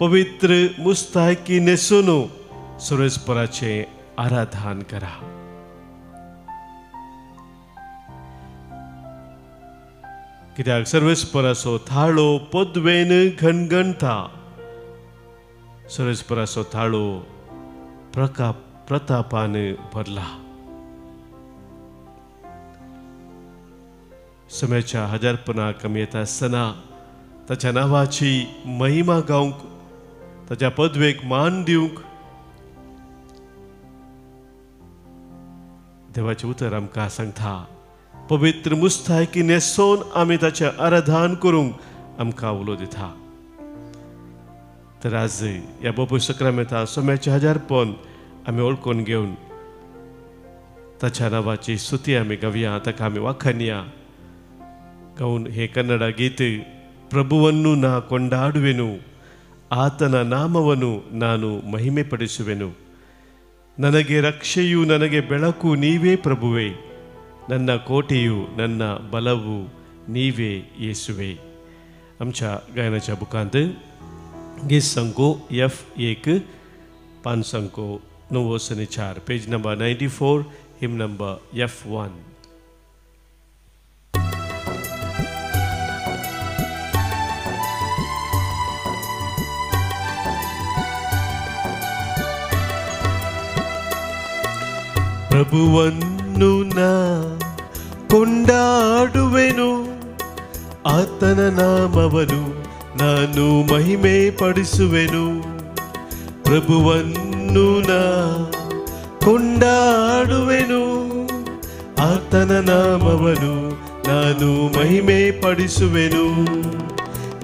पवित्र मुस्तायकी नेसून सर्वेस्पराचे आराधन करा. कित्याक सर्वेस्पराचो थाळो पदवेन घणघणता. सर्वेस्पराचो थाळो प्रतापान भरला. सम्याच्या हजारपणाक आमी येता आसतना ताच्या नांवाची महिमा गावंक, ताच्या पदवेक मान दिवंक देवाचें उतर आमकां सांगता. पवित्र मुस्तायकी न्हेसोवन आमी ताचें आराधन करूंक आमकां उलो दिता. तर आज ह्या बापूय सक्रामेंता सोम्याचें हजारपण आमी ओळखून घेवन ताच्या नांवाची स्तुती आमी गावया, ताका आमी वाखाणया. गावन हे कन्नಡ ಗೀತೆ ಪ್ರಭುವನ್ನು ನಾ ಕೊಂಡಾಡುವೆನು, ಆತನ ನಾಮವನ್ನು ನಾನು ಮಹಿಮೆ ಪಡಿಸುವೆನು. ನನಗೆ ರಕ್ಷೆಯು ನನಗೆ ಬೆಳಕು ನೀವೇ ಪ್ರಭುವೇ, ನನ್ನ ಕೋಟೆಯು ನನ್ನ ಬಲವು ನೀವೇ ಯೇಸುವೆ. आमच्या गायनाच्या बुकांत गीत संको F1 5 संको 9 पेज नंबर 94, हिम नंबर F1. ಪ್ರಭುವನ್ನು ನಾ ಕೊಂಡಾಡುವೆನು, ಆತನ ನಾಮವನ್ನು ನಾನು ಮಹಿಮೆ ಪಡಿಸುವೆನು. ಪ್ರಭುವನ್ನು ನಾ ಕೊಂಡಾಡುವೆನು, ಆತನ ನಾಮವನ್ನು ನಾನು ಮಹಿಮೆ ಪಡಿಸುವೆನು.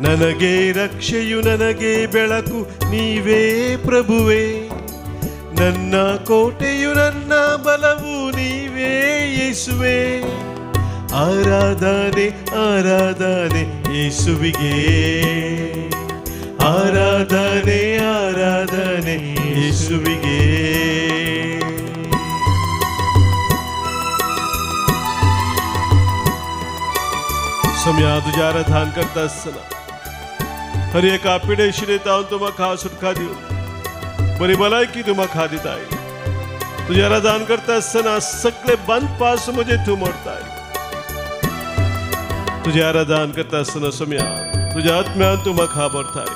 ನನಗೆ ರಕ್ಷೆಯು ನನಗೆ ಬೆಳಕು ನೀವೇ ಪ್ರಭುವೇ, ನನ್ನ ಕೋಟೆಯು ನನ್ನ ಬಲವು ನೀವೇ ಯೇಸುವೆ. ಆರಾಧನೆ ಆರಾಧನೆ ಯೇಸುವಿಗೆ, ಆರಾಧನೆ ಆರಾಧನೆ ಯೇಸುವಿಗೆ. सम्या तुझ्या आराधन करता असताना हर एका पिढेशी नेतावन तुम्हाला सुटका देऊ, बरी भलायकी तुम्हाला दिताय. तुझ्या आराधन करता असताना सगळे बंद पास म्हणजे तू मोडताय. तुझे आराधन करता असताना सम्या तुझ्या आत्म्यान तुम्हाला भरताय.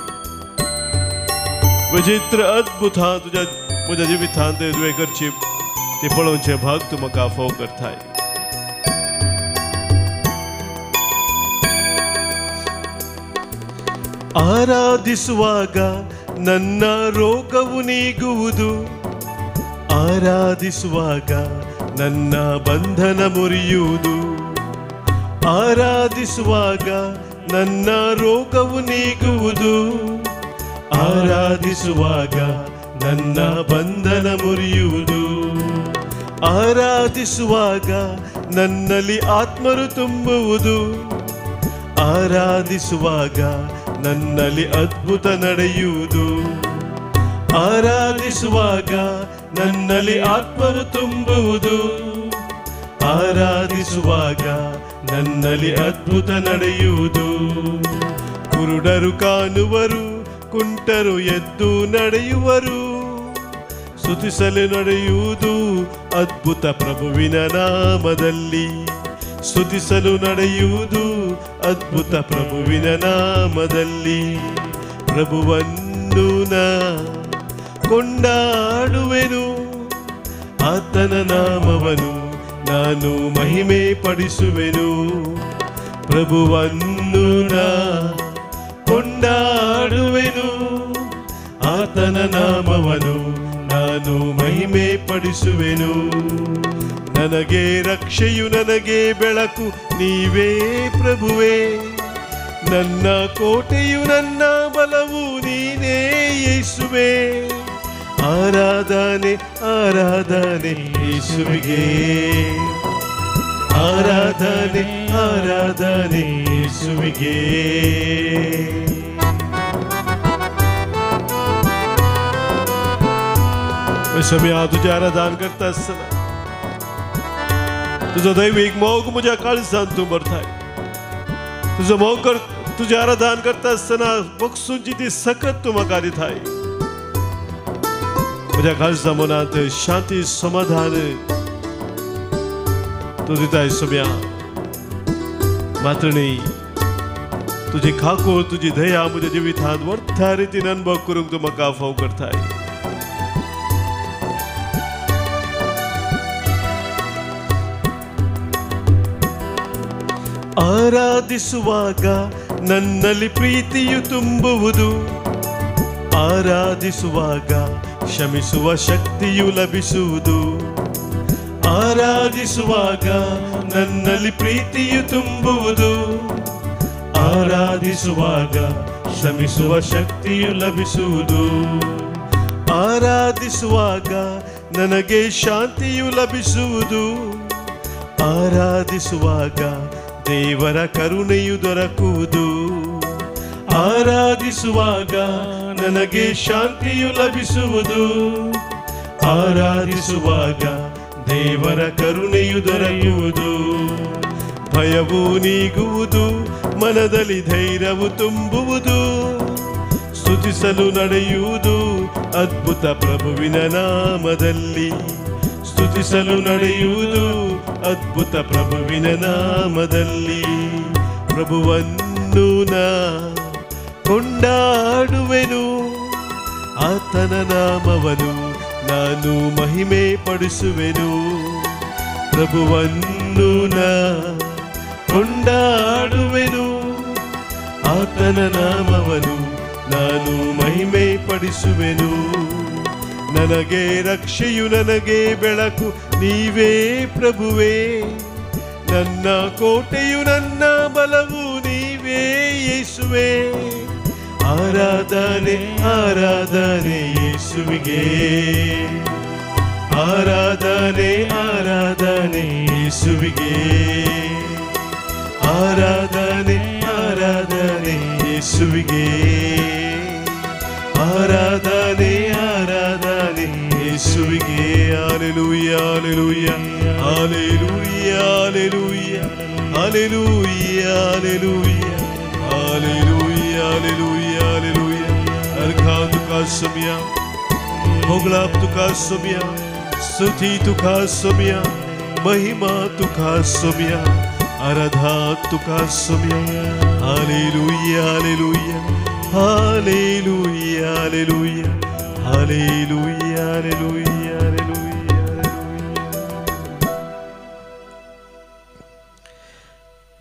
विचित्र अद्भुत तुझ्या म्हज्या जिवितांत तुवें करची ते पळोवचे भाग तुम्हाला फोव करताय. ಆರಾಧಿಸುವಾಗ ನನ್ನ ರೋಗವು ನೀಗುವುದು, ಆರಾಧಿಸುವಾಗ ನನ್ನ ಬಂಧನ ಮುರಿಯುವುದು. ಆರಾಧಿಸುವಾಗ ನನ್ನ ರೋಗವು ನೀಗುವುದು, ಆರಾಧಿಸುವಾಗ ನನ್ನ ಬಂಧನ ಮುರಿಯುವುದು. ಆರಾಧಿಸುವಾಗ ನನ್ನಲ್ಲಿ ಆತ್ಮರು ತುಂಬುವುದು, ಆರಾಧಿಸುವಾಗ ನನ್ನಲ್ಲಿ ಅದ್ಭುತ ನಡೆಯುವುದು. ಆರಾಧಿಸುವಾಗ ನನ್ನಲ್ಲಿ ಆತ್ಮರು ತುಂಬುವುದು, ಆರಾಧಿಸುವಾಗ ನನ್ನಲ್ಲಿ ಅದ್ಭುತ ನಡೆಯುವುದು. ಕುರುಡರು ಕಾಣುವರು, ಕುಂಟರು ಎದ್ದು ನಡೆಯುವರು, ಸ್ತುತಿಸಲು ನಡೆಯುವುದು ಅದ್ಭುತ ಪ್ರಭುವಿನ ನಾಮದಲ್ಲಿ. ಸ್ತುತಿಸಲು ನಡೆಯುವುದು ಅದ್ಭುತ ಪ್ರಭುವಿನ ನಾಮದಲ್ಲಿ. ಪ್ರಭುವನ್ನು ನಾ ಕೊಂಡಾಡುವೆನು, ಆತನ ನಾಮವನ್ನು ನಾನು ಮಹಿಮೆ ಪಡಿಸುವೆನು. ಪ್ರಭುವನ್ನು ನಾ ಕೊಂಡಾಡುವೆನು, ಆತನ ನಾಮವನ್ನು ನಾನು ಮಹಿಮೆ ಪಡಿಸುವೆನು. ನನಗೆ ರಕ್ಷೆಯು ನನಗೆ ಬೆಳಕು ನೀವೇ ಪ್ರಭುವೇ, ನನ್ನ ಕೋಟೆಯು ನನ್ನ ಬಲವು ನೀನೇ ಯೇಸುವೆ. ಆರಾಧನೆ ಆರಾಧನೆ ಯೇಸುವಿಗೆ, ಆರಾಧನೆ ಆರಾಧನೆ ಯೇಸುವಿಗೆ. समय तुझे आराधन करता असताना तुझं दैविक मोग म्हज्या काळजांत तूं भरताय. तुझं मोग तुझे आराधन करता असताना बक्षूंची ती सकत तू म्हाका दिताय. म्हज्या काळजा मनांत शांती समाधान तू दिताय सोम्या. मात्र न्ही तुझी खाको तुझी दया म्हज्या जिवितांत व्हडल्या रितीन अनुभव करूंक तू म्हाका फाव करताय. ಆರಾಧಿಸುವಾಗ ನನ್ನಲ್ಲಿ ಪ್ರೀತಿಯು ತುಂಬುವುದು. ಆರಾಧಿಸುವಾಗ ಕ್ಷಮಿಸುವ ಶಕ್ತಿಯು ಲಭಿಸುವುದು. ಆರಾಧಿಸುವಾಗ ನನ್ನಲ್ಲಿ ಪ್ರೀತಿಯು ತುಂಬುವುದು. ಆರಾಧಿಸುವಾಗ ಕ್ಷಮಿಸುವ ಶಕ್ತಿಯು ಲಭಿಸುವುದು. ಆರಾಧಿಸುವಾಗ ನನಗೆ ಶಾಂತಿಯು ಲಭಿಸುವುದು. ಆರಾಧಿಸುವಾಗ ದೇವರ ಕರುಣೆಯು ದೊರಕುವುದು. ಆರಾಧಿಸುವಾಗ ನನಗೆ ಶಾಂತಿಯು ಲಭಿಸುವುದು. ಆರಾಧಿಸುವಾಗ ದೇವರ ಕರುಣೆಯು ದೊರೆಯುವುದು. ಭಯವು ನೀಗುವುದು, ಮನದಲ್ಲಿ ಧೈರ್ಯವು ತುಂಬುವುದು. ಸ್ತುತಿಸಲು ನಡೆಯುವುದು ಅದ್ಭುತ ಪ್ರಭುವಿನ ನಾಮದಲ್ಲಿ. ಸ್ತುತಿಸಲು ನಡೆಯುವುದು ಅದ್ಭುತ ಪ್ರಭುವಿನ ನಾಮದಲ್ಲಿ. ಪ್ರಭುವನ್ನು ನಾ ಕೊಂಡಾಡುವೆನು, ಆತನ ನಾಮವನ್ನು ನಾನು ಮಹಿಮೆ ಪಡಿಸುವೆನು. ಪ್ರಭುವನ್ನು ನಾ ಕೊಂಡಾಡುವೆನು, ಆತನ ನಾಮವನ್ನು ನಾನು ಮಹಿಮೆ ಪಡಿಸುವೆನು. ನನಗೆ ರಕ್ಷೆಯು ನನಗೆ ಬೆಳಕು ನೀವೇ ಪ್ರಭುವೇ. ನನ್ನ ಕೋಟೆಯು ನನ್ನ ಬಲವು ನೀವೇ ಯೇಸುವೆ. ಆರಾಧನೆ ಆರಾಧನೆ ಯೇಸುವಿಗೆ. ಆರಾಧನೆ ಆರಾಧನೆ ಯೇಸುವಿಗೆ. ಆರಾಧನೆ ಆರಾಧನೆ ಯೇಸುವಿಗೆ. ಆರಾಧನೆ ಆರಾಧನೆ ಯೇಸುವಿಗೆ. Hallelujah hallelujah hallelujah hallelujah hallelujah hallelujah hallelujah hallelujah. अर्घा तुका सोम्या, भोगलाप तुका सोम्या, स्तुती तुका सोम्या, महिमा तुका सोम्या, आराधा तुका सोम्या. Hallelujah hallelujah hallelujah hallelujah hallelujah hallelujah hallelujah.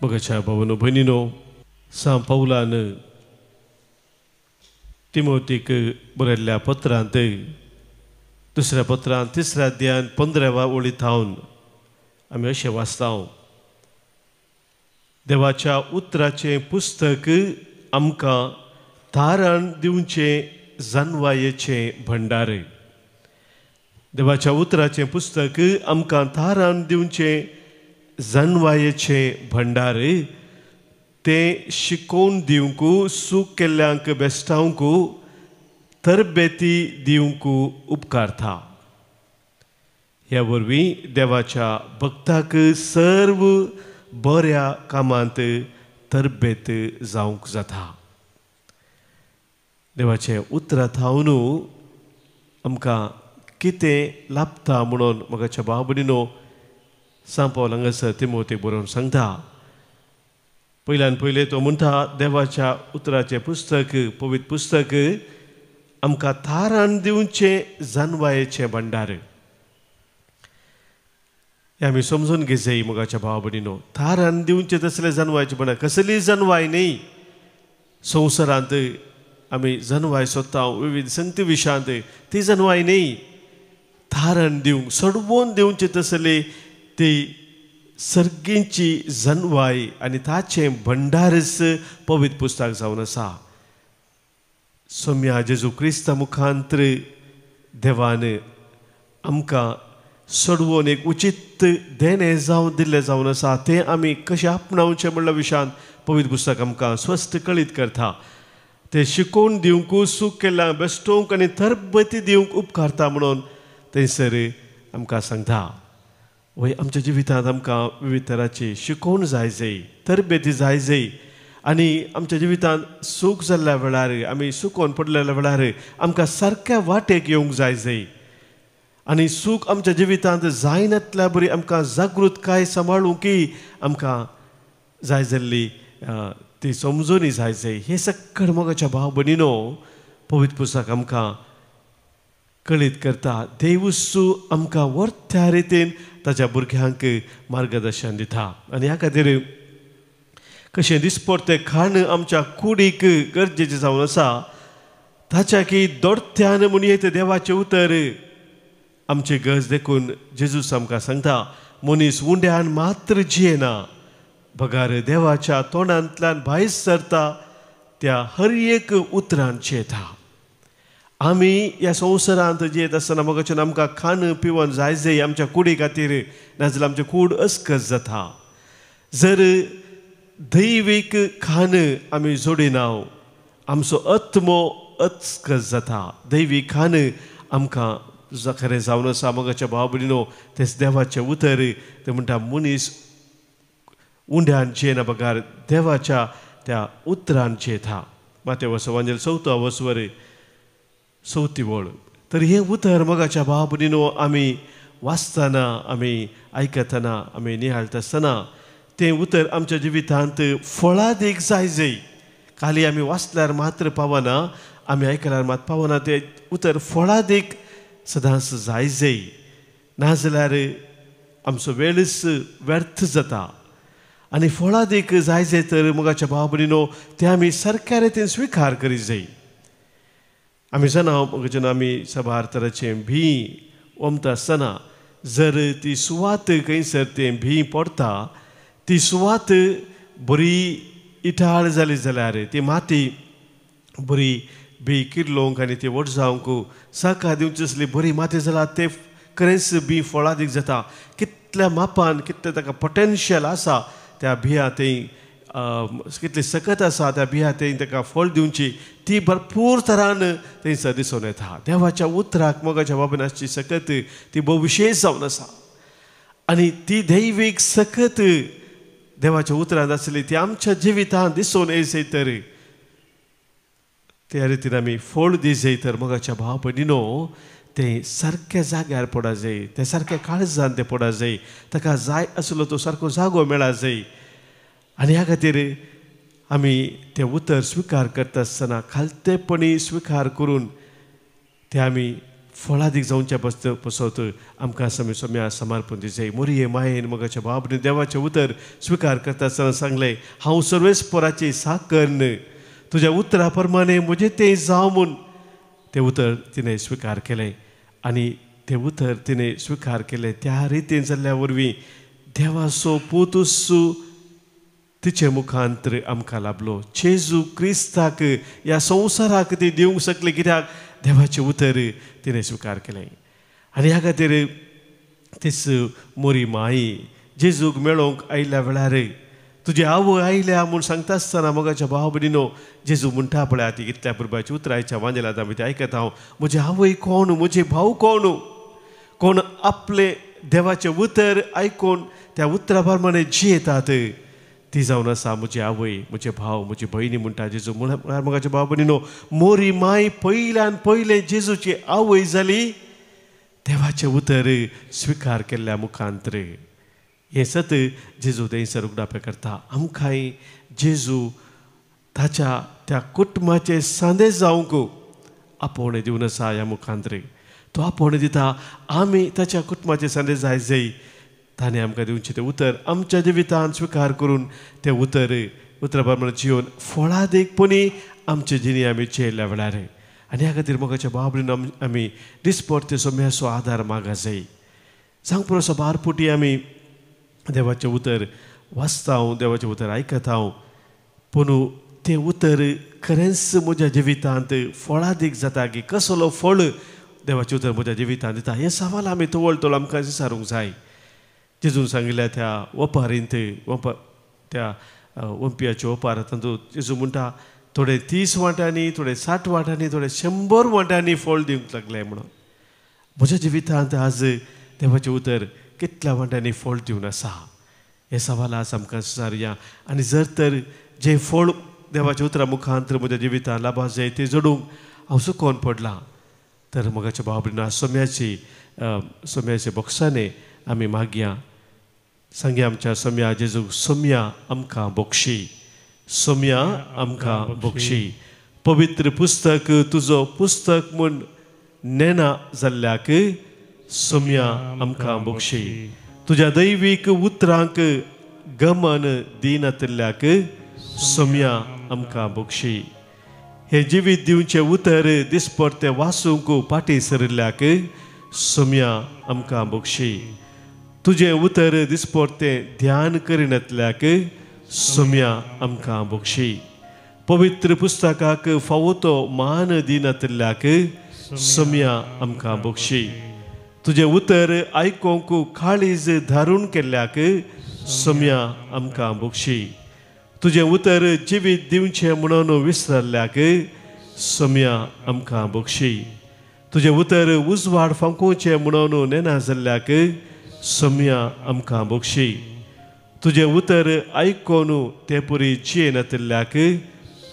मगाच्या भावानो बहिणीनो, सांत पौलानं तिमोथीक बरयल्ल्या पत्रांत दुसऱ्या पत्रांत 3 अध्यायान 15व्या ओळींतावन आमी अशें वाचता. देवाच्या उतराचें पुस्तक आमकां तारण दिवचे जानवायेचें भंडार. देवाच्या उतराचें पुस्तक आमकां तारण दिवचे जानवायेचें भंडार. तें शिकोवन दिवंक, सूख केल्ल्यांक बेस्टावंक, तरबेती दिवंक उपकारता. ह्या वरवीं देवाच्या भक्ताक सर्व बऱ्या कामांत तरबेत जावंक जाता. देवाचे उतरांतावन आमकां कितें लाभता म्हणून म्हाका भाव भयणीनो सांत पौल हांगासर तिमोथीक बरोवन सांगता. पयल्यान पयलें तो म्हणटा, देवाच्या उतराचें पुस्तक, पवित्र पुस्तक आमकां तारण दिवचें जानवायेचें भंडार. हें आमी समजून घेवंक जाय मोगाच्या भाव भयणीनो. तारण दिवचें तसलें जानवायेचें भंडार. कसलीय जानवाय न्ही. संवसारांत आमी जानवाय सोदता विविध संगती विशांत, ती जानवाय न्ही. तारण दिवंक, सडवून दिवचें तसली ती सर्गींची जानवाय आनी ताचें भंडारच पवित्र पुस्तक जावन आसा. सोम्या जेजू क्रिस्ता मुखांतर देवान आमकां सडवून एक उचित देणें जावन दिल्लें जावन आसा. तें आमी कशें आपणावचें म्हणल्या विशयान पवित्र पुस्तक आमकां स्पश्ट कळीत करता. तें शिकोवन दिवंक, सूख केल्ल्यांक बेस्टोवंक आनी तरबेती दिवंक उपकारता म्हणून थंयसर आमकां सांगता. वय आमच्या जिवितांत आमकां विविध तरांची शिकोवण जाय जाय, तरबेती जाय जाय. आनी आमच्या जिवितांत सूख जाल्ल्या वेळार आमी सुकोवन पडलेल्या वेळार आमकां सारक्या वाटेक येवंक जाय आनी सूख आमच्या जिवितांत जायनातल्या बरी आमकां जागृतकाय सांबाळूंकी आमकां जाय जाल्ली ती समजूनी जाय हे सक्कड मोगाच्या भाव भयणीनो पवित्र पुस्तक आमकां कळीत करता. देवूच आमकां वर्त्या रितीन ताच्या भुरग्यांक मार्गदर्शन दिता. आनी ह्या खातीर कशें दिसपट्टें खाण आमच्या कुडीक गरजेचें जावन आसा ताच्या की दोडत्यान म्हूण येत देवाचें उतर आमची गरज देखून जेजूस आमकां सांगता मनीस उंड्यान मात्र जियेना बगार देवाच्या तोंडांतल्यान भायर सरता त्या हर एक उतरान जियेता. आमी ह्या संवसारांत जियेत आसतना मोगाच्यान आमकां खाण पिवण जाय आमच्या कुडी खातीर नाजाल्यार आमचें कूड अस्कस जाता. जर दैवीक खाण आमी जोडिना आमचो आत्मो अस्कस जाता. दैवीक खाण आमकां खरें जावन आसा मोगाच्या भाव भयणीनो तेच देवाचें उतर ते म्हणटा मनीस उंड्यान जियेना बगार देवाच्या त्या उतरान जियेता. मातेव वचोवंजेल 4 वसवर 4 वळ. तर हें उतर मोगाच्या भाव भयणीनो आमी वाचतना आमी आयकतना आमी निहाळटा आसतना तें उतर आमच्या जिवितांत फळां दीक जाय. खाली आमी वाचल्यार मात्र पावना आमी आयकल्यार मात पावना. तें उतर फळां दीक सदांच जाय नाजाल्यार आमचो वेळच व्यर्थ जाता. आनी फळां दीक जाय तर मोगाच्या भाव भयणीनो तें आमी सारक्या रितीन स्विकार करीत जाय. आमी जाणा मोगाच्यान आमी सभार तराचें भी ओमता आसतना जर ती सुवात खंयसर तें भी पडटा ती सुवात बरी इटाळ जाली जाल्यार ती माती बरी भी किर्लोवंक आनी ती व्हड जावंक साका दिवची असली बरी माती जाल्यार ते खरेंच बी फळां दीक जाता. कितल्या मापान कितलें ताका पोटेन्शियल आसा त्या बिया थंय कितली सकत आसा त्या बिया थंय ताका फळ दिवची ती भरपूर तरान थंयसर दिसून येता. देवाच्या उतराक मोगाच्या बाबनाची सकत ती भविशेश जावन आसा आनी ती दैवीक सकत देवाच्या उतरांत आसली ती आमच्या जिवितांत दिसून येयसय तर त्या रितीन आमी फळ दी जाय तर मोगाच्या भाव भयणीनो तें सारक्या जाग्यार पडा जाय. तें सारक्या काळजान तें पडा जाय. ताका जाय आसलो तो सारको जागो मेळा जाय. आनी ह्या खातीर आमी तें उतर स्विकार करता आसतना खालतेपणी स्विकार करून तें आमी फळां दीक जावच्या पसत आमकां सम्या समर्पण दी जाय. मोरये मायेन मोगाच्या भाव भयणी देवाचें उतर स्विकार करता आसतना सांगलें हांव सर्वेस्पराची साकर्ण तुज्या उतरा प्रमाणे म्हजें तें जावं म्हूण तें उतर तिणें स्विकार केलें. आनी तें उतर तिणें स्विकार केलें त्या रितीन जाल्ल्या वरवीं देवाचो पुतूस तिचे मुखांतर आमकां लाभलो. जेजू क्रिस्ताक ह्या संवसाराक ती दिवंक शकली कित्याक देवाचें उतर तिणें स्विकार केलें. आनी ह्या खातीर तीच मोरी माई जेजूक मेळोवंक आयिल्ल्या वेळार तुजी आवय आयल्या म्हूण सांगता आसतना मोगाच्या भाव भयणीनो जेजू म्हणटा पळय ती इतल्या पुरबाची उतरायच्या वांजेलांत आमी तें आयकत हांव म्हजे आवय कोण म्हजे भाव कोण आपले देवाचें उतर आयकून त्या उतरा प्रमाणे जियेतात ती जावन आसा म्हजी आवय म्हजे भाव म्हजी भयणी म्हणटा जेजू म्हळ्यार मोगाच्या भाव भयणीनो मोरी माय पयल्यान पयलें जेजूची आवय जाली देवाचें उतर स्विकार केल्ल्या मुखांतर. हें सत जेजू थंयसर उगडापे करता. आमकांय जेजू ताच्या त्या कुटुंबाचे सांदे जावंक आपोवणें दिवन आसा ह्या मुखांतर. तो आपोवणें दिता आमी ताच्या कुटुंबाचे सांदे जाय ताणें आमकां दिवचें तें उतर आमच्या जिवितांत स्विकार करून तें उतरा प्रमाणे जिवन फळां देखपणी आमचे जिणी आमी जियेल्ल्या वेळार. आनी ह्या खातीर मोगाच्या भाव भयणीनो आमी दिसपट्टे सोम्याचो आदार मागा जाय. सांग पुरो सबार पुटी आमी देवाचें उतर वाचता हांव देवाचें उतर आयकता हांव पूण तें उतर खरेंच म्हज्या जिवितांत फळां दीक जाता की कसलो फळ देवाचें उतर म्हज्या जिवितांत दिता हें सवाल आमी तवळ आमकां विचारूंक जाय. जेजून सांगिल्ल्या त्या ओपारींत त्या ओंपियाच्या ओपार तातूंत जेजू म्हणटा थोडे 30 वांट्यांनी थोडे 60 वांट्यांनी थोडे 100 वांट्यांनी फळ दिवंक लागले म्हणून. म्हज्या जिवितांत आज देवाचें उतर कितल्या वांट्यांनी फळ दिवन आसा हे सवाल आज आमकां विचारया. आनी जर तर जे फळ देवाच्या उतरा मुखांतर म्हज्या जिवितांत लाभा जाय ते जडूंक हांव चुकोवन पडलां. तर मोगाच्या भाव सोम्याचे बोक्साने आमी मागया. सांगया आमच्या सोम्या जेजूक, सोम्या आमकां बोक्षी, सोम्या आमकां बोक्षी. पवित्र पुस्तक तुजो पुस्तक म्हूण नेना जाल्ल्याक सोम्या आमकां बोक्षी. तुज्या दैवीक उतरांक गमन दिनातल्याक सोम्या आमकां बोक्षी. हे जिवीत दिवचे उतर दिसपरते वाचूंक पाटी सरिल्ल्याक सोम्या आमकां बोक्षी. तुजें उतर दिसपरते ध्यान करिनातल्याक सोम्या आमकां बोक्षी. पवित्र पुस्तकाक फावो तो मान दिनातल्याक सोम्या आमकां बोक्षी. तुजें उतर आयकोंक काळीज धारून केल्ल्याक सोम्या आमकां बोक्षी. तुजें उतर जिवीत दिवचें म्हणून विसरल्ल्याक सोम्या आमकां बोक्षी. तुजें उतर उजवाड फांकोवचें म्हणून नेना जाल्ल्याक सोम्या आमकां बोक्षी. तुजें उतर आयकोन ते पुरी जियेनातल्याक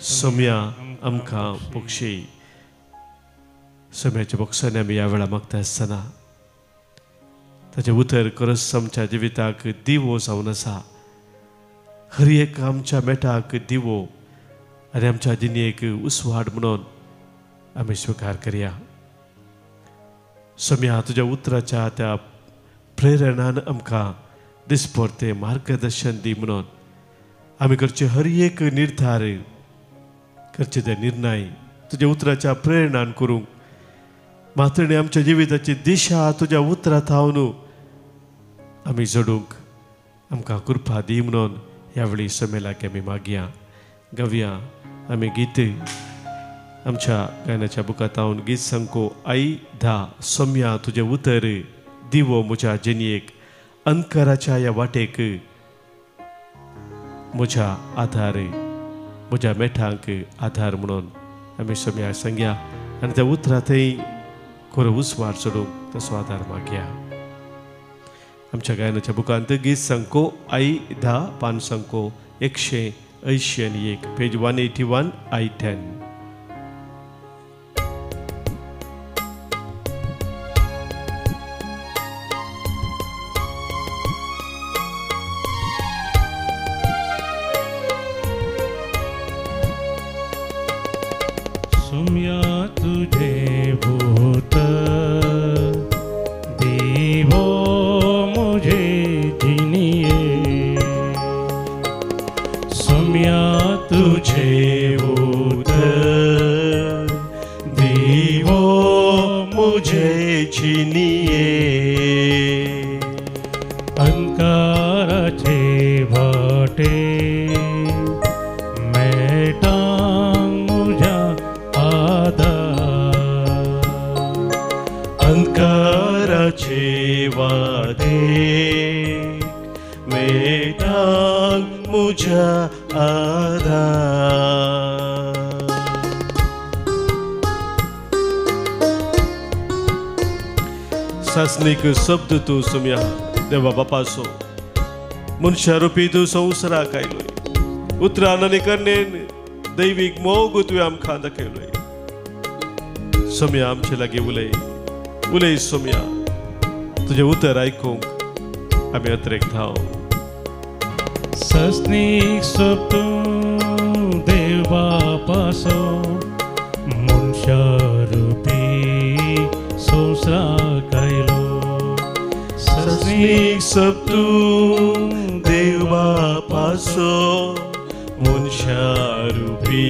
सोम्या आमकां बोक्षी. सोम्याच्या बोक्सांनी आमी ह्या वेळा मागता आसतना ताचें उतर खरच आमच्या जिविताक दिवो जावन आसा. हर एक आमच्या मेटाक दिवो आनी आमच्या जिणेक उसवाड म्हणून आमी स्विकार करया. सोम्या तुज्या उतराच्या त्या प्रेरणान आमकां दिसपरते मार्गदर्शन दी म्हणून आमी करचे हर एक निर्धार करचे ते निर्णय तुज्या उतराच्या प्रेरणान करूंक. मातणे आमच्या जिविताची दिशा तुज्या उतरांत हावन आमी जडूंक आमकां कृपा दी म्हणून ह्या वेळी सोम्याक आमी मागया. गवया आमी गीत आमच्या गायनाच्या बुकांत हांव गीत सांगो. आई धा सोम्या तुजें उतर दिवो म्हज्या जिणेक, अंतकाराच्या ह्या वाटेक म्हज्या आधार, म्हज्या मेठांक आधार म्हणून आमी सोम्याक सांगया आनी त्या उतरांतय खरो उसवाड चडूंक तसो आधार मागया. आमच्या गायनाच्या बुकांत गीत सांगो आई धा पान सांगो 181 पेज 181 आई 10. सोम्या तुझे भूत देवो मुझे जिनिए. सोम्या तुझे भूत देवो मुझे जिनिए. अंकाराचे वाटे मेटांग मुझ्या आधार. अंकाराचे वाटे मेटांग मुझ्या आधार. सासनीक शब्द तू सोम्या देवा बापासो, मनशा रुपी तू संवसाराक आयलोय. उतरान आनी कन्नेन दैवीक मोग तुवें आमकां दाखयलोय. सोम्या आमचे लागीं उलय उलय सोम्या, तुजें उतर आयकूंक आमी अत्रेक धांव. सस्नीक सोप देव बापासो, मनशा रुपी संवसाराक आयलो. सस्नीक सोप देव बापासो, मनशा रुपी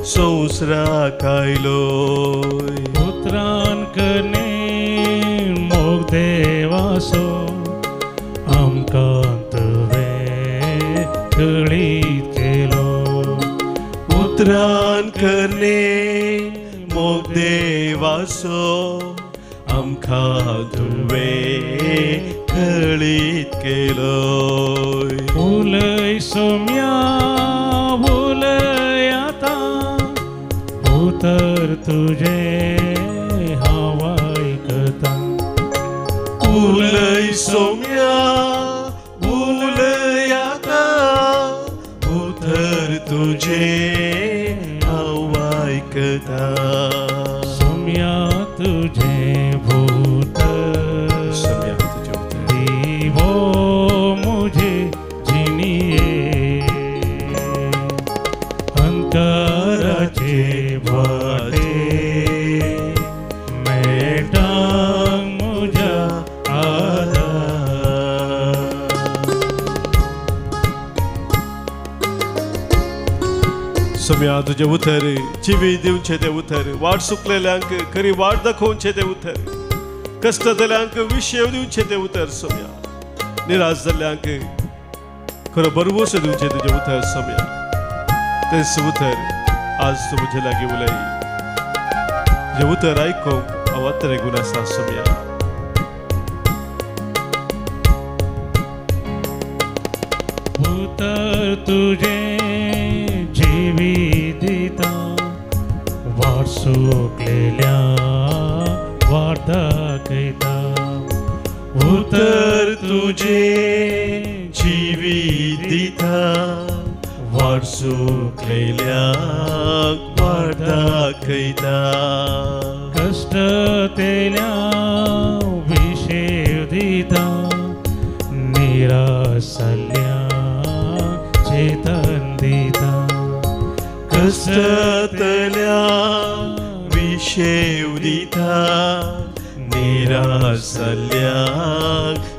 संवसाराक आयलोय. उतरान कने मोग देवासो, आमकां तुवें कळीत केलो. उतरान करणे मोग देवासो, आमकां तुवें कळीत केलोय. उलय सोम्या उलय आतां, उतर तुझे हांव आयकतां. उलय सोम्या उलय आतां, उतर तुझे उतर जिवी दिवचे ते उतर वाट सुकलेल्यांक खरी वाट दाखोवचे ते उतर कष्ट जाल्यांक विशेव दिवचे ते उतर सोम्या निराश जाल्ल्यांक खरो भरवोस दिवचे तुझे उतर सोम्या तेच उतर आज तू मुझे लागी उलय तुझे उतर आयकोंक हांव रेगून आसा सोम्या उतर तुझे जिवी दिता वाट सुकलेल्या वाट दाखयता उतर तुझे जिवी दिता वाट सुकलेल्या वाट दाखयता कष्ट तेल्या विशेव दिता निरासल्या चेतन दिता कष्टतल्या विशेव दिता निरासल्या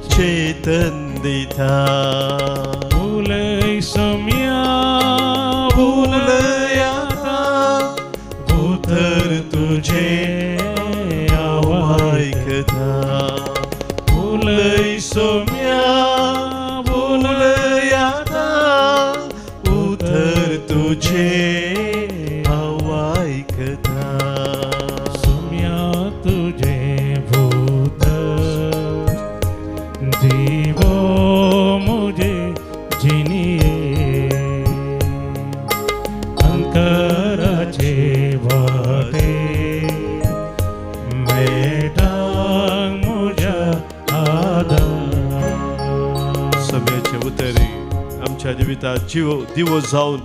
चेतन दिता उलय सोम्या उलय आता उतर तुझे आवायकता उलय सोम्या उलय आता उतर तुझे आवायकता सोम्या तुझे भूत जीवो मुझे जिनिये अंकराचे वाटे मेटांग मुझ्या आधार सोम्याचे उतरी आमच्या जिवितात दिवो जावन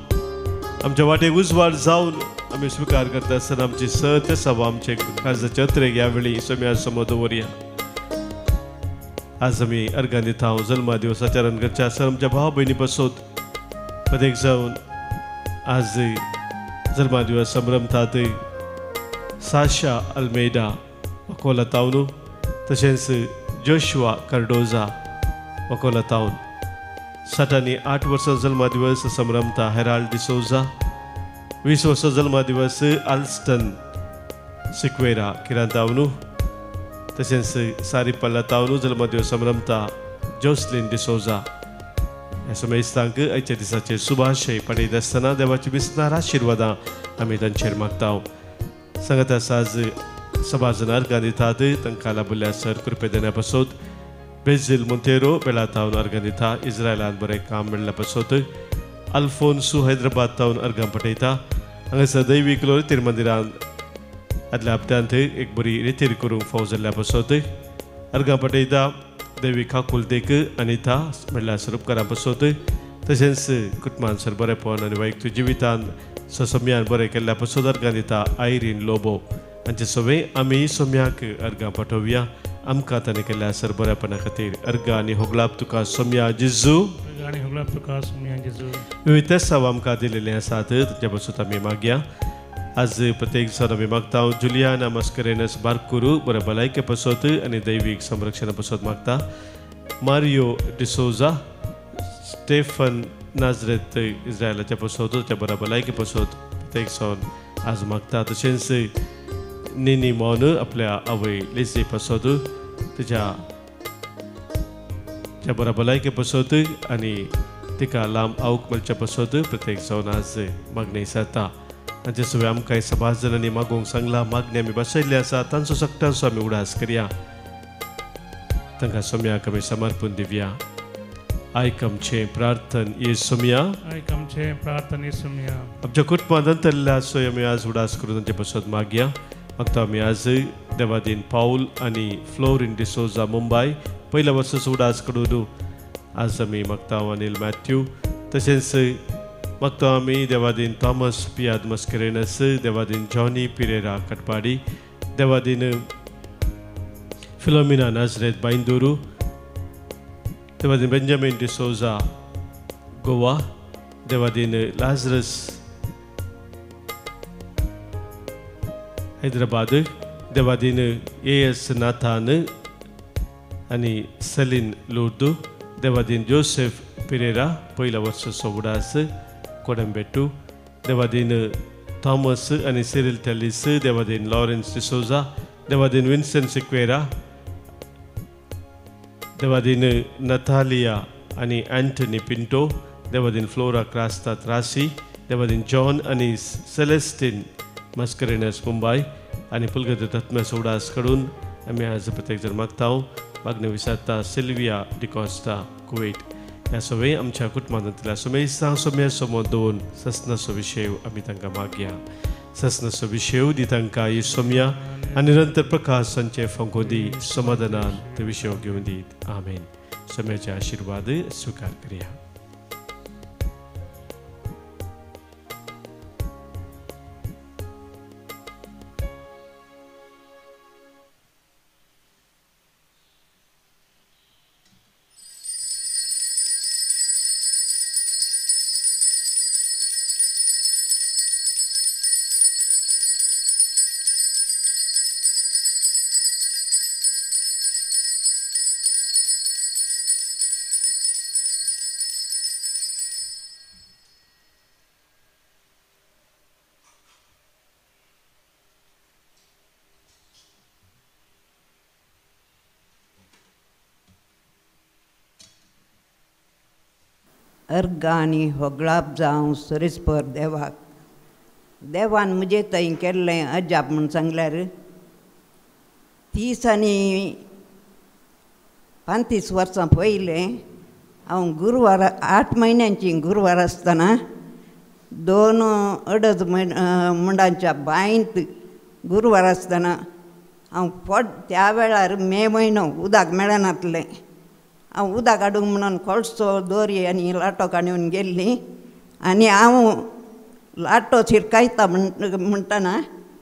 आमच्या वाटेक उजवाड जावन आम्ही स्वीकार करता आसतना आमची सत्य सभा आमचे काळजाच्या अत्रेक ह्या वेळी सोम्या समोर दवरया आज आम्ही अर्घां दिता हांव जल्मा दिवस आचरण करचे आसा आमच्या भाव भयणी पासत प्रत्येक जावन आज जल्मा दिवस संभ्रमतात साशा अल्मेडा अकोला तावन तशेंच जोशुआ कार्डोजा अकोला तावन 8 वर्सां जल्मा दिवस संभ्रमता हेराल्ड डिसोजा 20 वर्सां जल्मा दिवस आल्स्टन सिक्वेरा किरांतावनू तशेंच सारी पल्ला तावनू जल्मा दिवस संभ्रमता जोसलिन डिसोजा ह्या समेस्तांक आयच्या दिसाचे सुभाशय पडयत आसतना देवाची बिसनार आशिर्वादां आमी तांचेर मागता सांगत आसा आज सभाजनार गांदितात तांकां लाभल्या सर कृपे देण्या पासत बेजिल मोंतेरो बेळा तावन अर्गां दिता इस्रायलान बरें काम मेळ्ळ्या पासत अल्फोन्सू हैदराबाद तावन अर्गां पठयता हांगासर दैवीक लोरितीर मंदिरान आदल्या हप्त्यांत एक बरी रितीर करूंक फाव जाल्ल्या पासत अर्गां पठयता दैवीक हाकुलतेक अनिता म्हणल्यार स्वरूपकारां पासत तशेंच कुटुंबान सर बरेपण आनी वैयक्तीक जिवितान सोम्यान बरें केल्ल्या पासत अर्गां दिता आयरीन लोबो हांचे सवे आमी सोम्याक अर्गां पाठोवया आमकां ताणें केल्ल्या सर बरेपणा खातीर अर्गां आनी होगलाप तुका सोम्या जिजू आणि होगला प्रकाश सोम्या जेजू विविध साव आमकां दिलेलें आसात ताचे पासून आमी मागया आज प्रत्येक सण आमी मागता जुलियाना मस्करेनस बारकुरू बरें भलायके पासत आनी दैवीक संरक्षणा पासत मागता मारियो डिसोजा स्टेफन नाजरेत इस्रायलाच्या पासत त्या बऱ्या भलायके पासत प्रत्येक सण आज मागता तशेंच निनी मौन आपल्या आवय लेसी पासत तिच्या बऱ्या भलायके पासत आनी तिका लांब आवक मेळच्या पासत प्रत्येक सण आज मागणी सारता तांचे सगळे आमकां सभास जणांनी मागोवंक सांगला मागणी आमी बसयल्ली आसा तांचो सक्तांचो आमी उडास करया तांकां सोम्याक आमी समर्पण दिवया आयक आमचें प्रार्थन येसुम्या आयक आमचें प्रार्थन येसुम्या आमच्या कुटुंबांत अंतरल्या सोय आमी आज उडास करून तांचे पासत मागया मागता आमी आज देवादीन पाऊल आनी फ्लोरिन डिसोजा मुंबय पहिल्या वर्साचो उडास करून आज आमी मागता अनिल मॅथ्यू तशेंच मागता आमी देवादीन थॉमस पियाद मस्करेनस देवादीन जॉनी पिरेरा कटपाडी देवादीन फिलोमिना नाजरेत बांदूरू देवादीन बेंजामिन डिसोजा गोवा देवादीन लाजरस हैदराबाद देवादीन एस नाथान आनी सलीन लुर्दू देवादीन जोसेफ पिरेरा पहिल्या वर्साचो उडास कोडंबेट्टू देवादीन थॉमस आणि सिरिल टेलिस, देवादीन लॉरेन्स डिसोजा, देवादीन विन्सेंट सिक्वेरा, देवादीन नतालिया आणि अँटनी पिंटो, देवादीन फ्लोरा क्रास्ता त्रासी, देवादीन जॉन आणि सेलेस्टिन मस्करेनस मुंबई आणि पुलगत आत्म्या उडास कडून आम्ही आज प्रत्येक जण मागताव. मागणे विसारता सिल्विया डिकॉस्टा कुवेट ह्या सगळे आमच्या कुटुंबांतल्या सुमेसा समोर दोन ससनाचो विषय आम्ही तांकां मागया. ससनाचो विषय दी तांकां येसोम्या आनी निरंतर प्रकाश संचे फंकोदी समाधानान ते विषय घेवन दीत. आमेन. सम्याचे आशीर्वाद स्वीकार करूया. अर्ग आनी होगळाप जावं सरीसपर देवाक. देवान म्हजे थंय केल्लें अजाप म्हूण सांगल्यार 30 आनी 35 वर्सां पयलें हांव गुरवार 8 म्हयन्यांची गुरवार आसतना 2 अडज मुंडांच्या बांयंत गुरवार आसतना हांव त्या वेळार मे म्हयनो उदक मेळनासलें. हांव उदक हाडूंक म्हणून कोळसो दोरी आनी लाटो काडून गेल्ली आनी हांव लाटो शिरकायता म्हणटना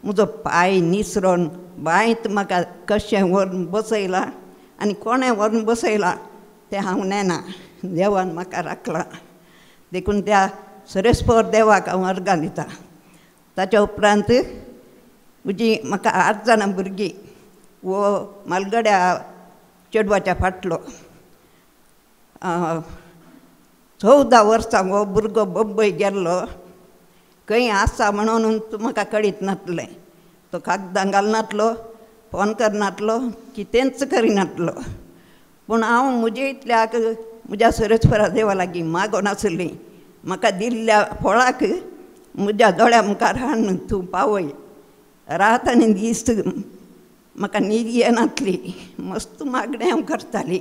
म्हजो पांय निसरोन बांयत म्हाका कशें व्हरून बसयला आनी कोणें व्हरून बसयला तें हांव नेना. देवान म्हाका राखला देखून त्या सरेस्पर देवाक हांव अर्गां दिता. ताच्या उपरांत म्हजी म्हाका 8 जाणां भुरगीं वो मालगड्या चेडवाच्या फाटलो 14 वर्सां हो भुरगो बंबय गेल्लो. खंय आसा म्हणून म्हाका कळीत नासलें. तो कागदां घालनासलो, फोन करनासलो, कितेंच करिनासलो. पूण हांव म्हजे इतल्याक म्हज्या सरेस्परा देवा लागीं मागोन आसली. म्हाका दिल्ल्या फळाक म्हज्या दोळ्या मुखार हाडून तूं पावय. रात आनी दीस म्हाका न्हीद येनासली. मस्त मागणें हांव करताली.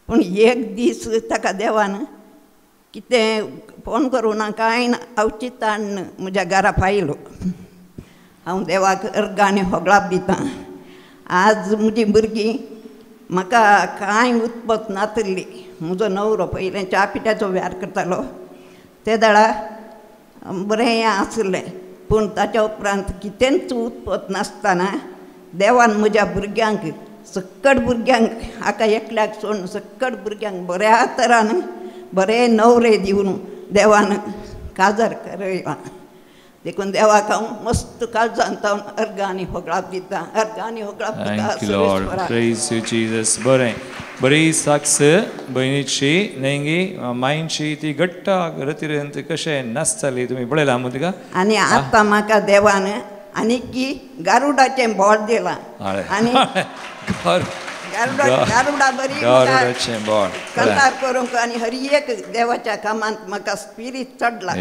पूण एक दीस ताका देवान कितें फोन करूं ना कांय ना, हांव चिंतान म्हज्या घरा पायलो. हांव देवाक अर्ग आनी होगळाप दितां. आज म्हजीं भुरगीं म्हाका कांय उत्पत नासली. म्हजो नवरो पयलें च्या पिठ्याचो वेव्हार करतालो. ते दाडा बरें आसलें. पूण ताच्या उपरांत कितेंच उत्पत नासतना देवान म्हज्या भुरग्यांक सक्कट भुरग्यांक हाका एकल्याक सोडून सक्कट भुरग्यांक बऱ्या तरान बरे नवरे दिवन देवान काजार करयला. देखून देवाक हांव मस्त काळजांत अर्ग आनी होगळाप दिता. अर्ग आनी होगळाप जीसस. बरें बरी साक्स भयणीची नेंगी मायंची ती घट्ट रतीरेंत कशें नाचताली तुमी पळयलां मग तिका. आनी आतां म्हाका देवान आनी की गारुडाचें बोट दिलां. आनी गारुडा बरी कतार करूंक आनी हर एक देवाच्या कामांत म्हाका स्पिरीट चडला.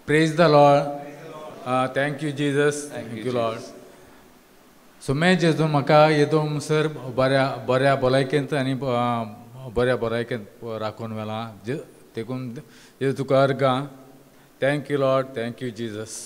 Praise the Lord. Thank you, Jesus. Thank you, Lord. सुमे जेजू म्हाका येदोम सर बऱ्या भलायकेंत आनी बऱ्या भलायकेंत राखून व्हेला. देखून जेजू तुका अर्गां. Thank you Lord. Thank you Jesus.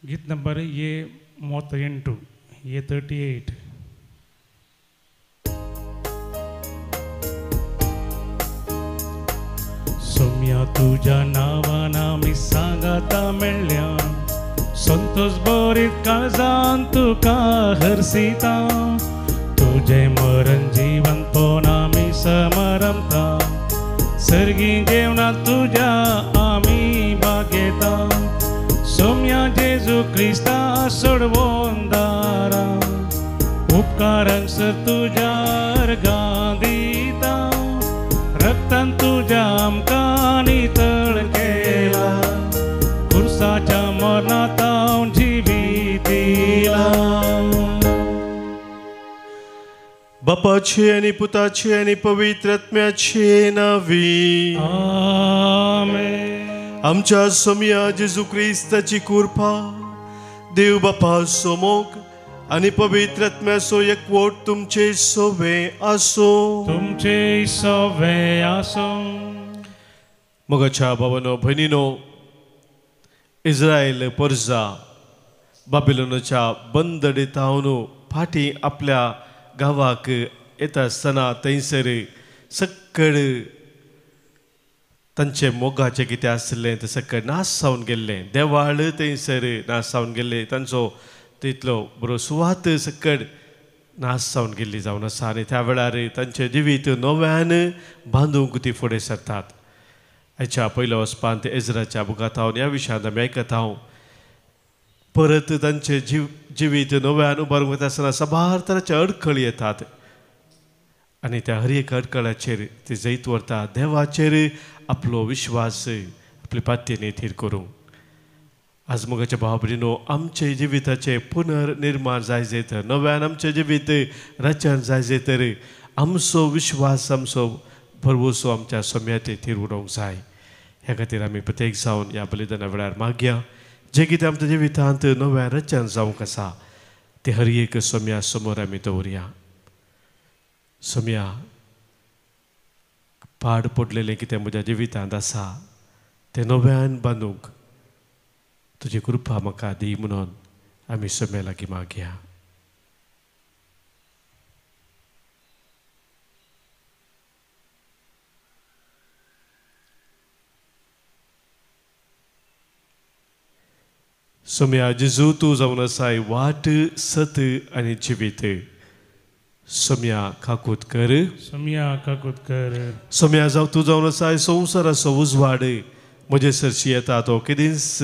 गीत नंबर ये 38 ये 38. सोम्या तुझ्या नावाना मी सांगाता मेळ्ळ्या. संतोष बरीत काळजान तुका हरसिता तुझे मरण जीवन पोन आमी समरमता सर्गी जेवणात तुझ्या आमी बागेता सोम्या जेजू क्रिस्ता सोडवून दारा उपकारांक सर तुझ्या अर्गांदिता रक्तान तुझ्या आमकां नितळ केला खुर्साच्या मरणात हांव जिवीत दिला बापाचे आणि पुताचे आणि पवित्र आत्म्याचे नावी आमेन. आमच्या सोम्या जेजू क्रिस्ताची कृपा देव बापा सोमोग आणि पवित्र आत्म्याचो एकवट तुमचे सोबे आसो तुमचे सवे आसो. मोगाच्या भावानो भयणीनो इस्रायल पर्जा बाबिलोनाच्या बंदडेतावन फाटी आपल्या गावाक येता आसतना थंयसर सक्कड तांचे मोगाचें कितें आसलें तें सक्कड नाश जावन गेल्लें देवाळ थंयसर नाश जावन गेल्लें तांचो तितलो बरो सुवात सक्कड नाश जावन गेल्ली जावन आसा आनी त्या वेळार तांचें जिवीत नव्यान बांदूंक ती फुडें सरतात. हाच्या पयल्या वचपान ते एजराच्या बुकांत हांव ह्या विशयांत आमी आयकत हांव परत तांचे जिवीत नव्यान उबारूंक वता आसतना साबार तरांचे अडखळ येतात आनी त्या हर एक अडखळाचेर ती जैत व्हरता देवाचेर आपलो विश्वास आपली पातयेन थीर करूंक. आज मोगाच्या भाव भयणीनो आमचे जिविताचे पुनर्निर्माण जाय तर नव्यान आमचें जिवीत रचन जाय तर आमचो विश्वास आमचो भरवोसो आमच्या सोम्याचे थीर उडोवंक जाय. ह्या खातीर आमी प्रत्येक जावन ह्या बलिदाना वेळार मागया जे कितें आमच्या जिवितांत नव्या रचन जावंक आसा ते हर एक सोम्या समोर आमी दवरया. सोम्या पाड पडलेलें कितें म्हज्या जिवितांत आसा तें नव्यान बांदूंक तुजी कृपा म्हाका दी म्हणून आमी सोम्या लागीं मागया. सोम्या जेजू तूं जावन आसाय वाट सत आनी जिवीत. सोम्या काकूत कर सोम्या काकूत कर. सोम्या जावं तूं जावन आसाय संवसाराचो उजवाड म्हजे सरशी येता तो केदींच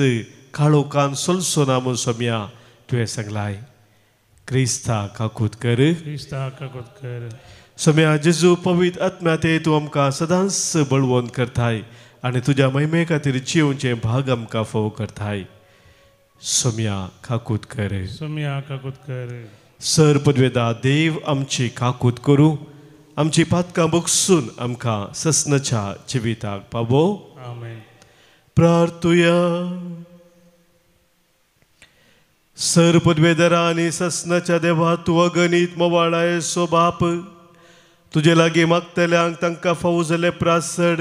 काळोखान सोलसो ना म्हूण सोम्या तुवें सांगलाय. क्रिस्ता काकूत कर. क्रिस्ता काकूत कर. सोम्या जेजू पवित्र आत्म्या ते तूं आमकां सदांच बळवंत करताय आनी तुज्या महिमे खातीर जिवचे भाग आमकां फोव करताय. सोम्या काकूत कर. सोम्या काकूत कर. सर पदवेदा देव आमची काकूत करूं आमची पातकां बगसून आमकां ससनाच्या जिविताक पावो. आमेन. प्रार्थुया. सर पदवेदारा आनी ससनाच्या देवा तूं अगणित मोवाळाय सो बाप तुजे लागीं मागतल्यांक तांकां फावो जाले प्रासड